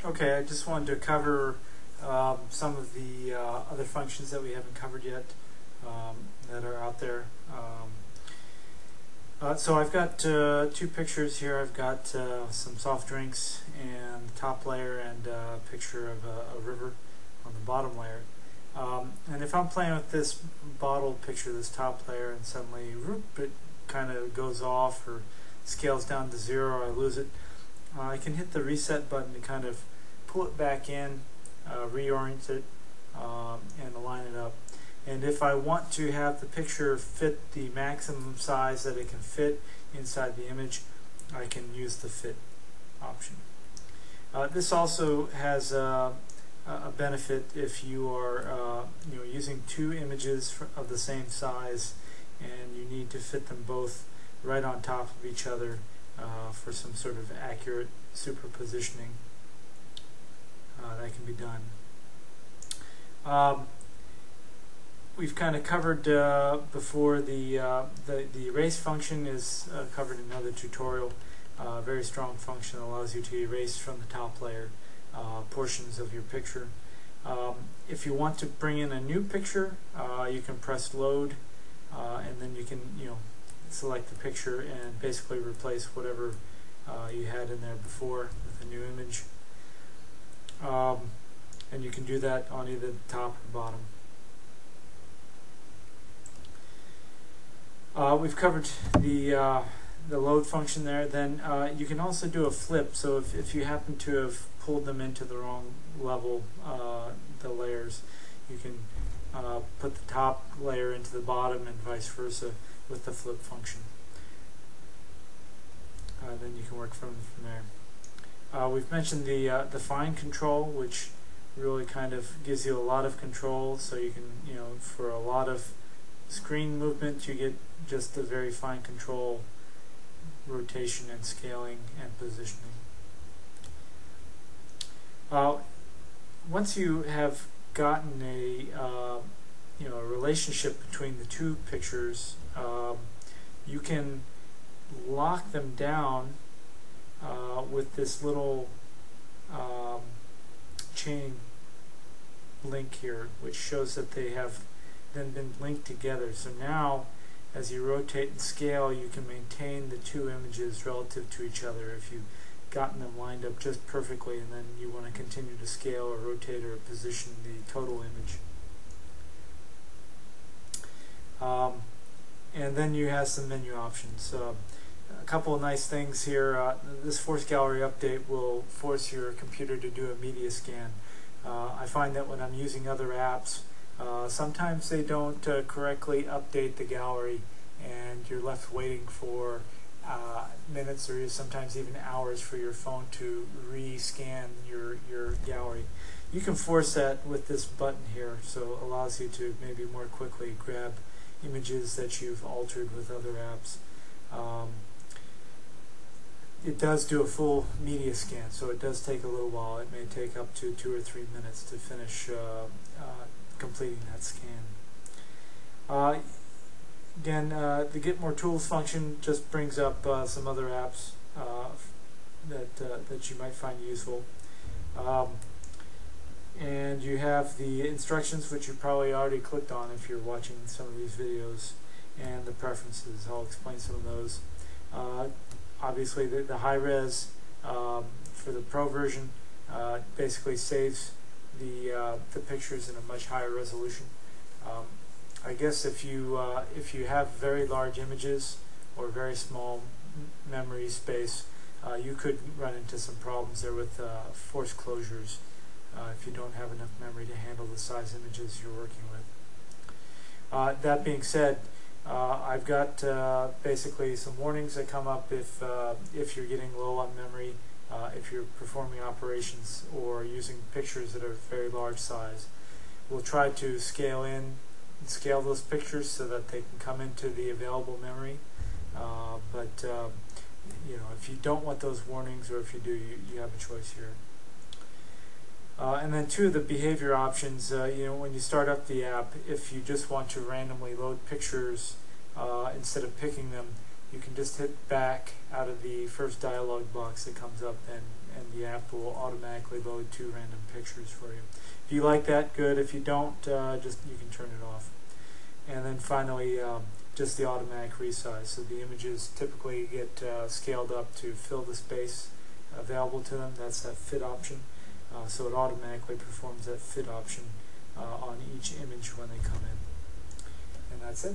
Okay, I just wanted to cover some of the other functions that we haven't covered yet that are out there. So I've got two pictures here. I've got some soft drinks and the top layer, and a picture of a river on the bottom layer. And if I'm playing with this bottle picture, this top layer, and suddenly whoop, it kind of goes off or scales down to 0, or I lose it, I can hit the reset button to kind of pull it back in, reorient it, and align it up. And if I want to have the picture fit the maximum size that it can fit inside the image, I can use the fit option. This also has a benefit if you are using two images of the same size and you need to fit them both right on top of each other for some sort of accurate superpositioning. That can be done. We've kind of covered before the erase function is covered in another tutorial. Very strong function that allows you to erase from the top layer portions of your picture. If you want to bring in a new picture, you can press load, and then you can select the picture and basically replace whatever you had in there before with a new image. And you can do that on either the top or bottom. We've covered the load function there. Then you can also do a flip. So if you happen to have pulled them into the wrong level, the layers, you can put the top layer into the bottom and vice versa with the flip function. Then you can work from there. We've mentioned the fine control, which really kind of gives you a lot of control. So you can, for a lot of screen movement, you get just a very fine control, rotation and scaling and positioning. Once you have gotten a relationship between the two pictures, you can lock them down with this little chain link here, which shows that they have then been linked together. So now, as you rotate and scale, you can maintain the two images relative to each other if you've gotten them lined up just perfectly, and then you want to continue to scale or rotate or position the total image. And then you have some menu options. A couple of nice things here. This Force Gallery update will force your computer to do a media scan. I find that when I'm using other apps, sometimes they don't correctly update the gallery, and you're left waiting for minutes or sometimes even hours for your phone to re-scan your gallery. You can force that with this button here, so it allows you to maybe more quickly grab images that you've altered with other apps. It does do a full media scan, so it does take a little while. It may take up to 2 or 3 minutes to finish completing that scan. Again, the Get More Tools function just brings up some other apps that you might find useful. And you have the instructions, which you probably already clicked on if you're watching some of these videos, and the preferences. I'll explain some of those. Obviously, the high-res for the Pro version basically saves the pictures in a much higher resolution. I guess if you have very large images or very small memory space, you could run into some problems there with force closures if you don't have enough memory to handle the size images you're working with. That being said, I've got basically some warnings that come up if you're getting low on memory, if you're performing operations or using pictures that are very large size. We'll try to scale those pictures so that they can come into the available memory. But if you don't want those warnings, or if you do, you have a choice here. And then two of the behavior options, when you start up the app, if you just want to randomly load pictures instead of picking them, you can just hit back out of the first dialog box that comes up, and the app will automatically load 2 random pictures for you. If you like that, good. If you don't, just you can turn it off. And then finally, just the automatic resize. So the images typically get scaled up to fill the space available to them. That's that fit option. So it automatically performs that fit option on each image when they come in. And that's it.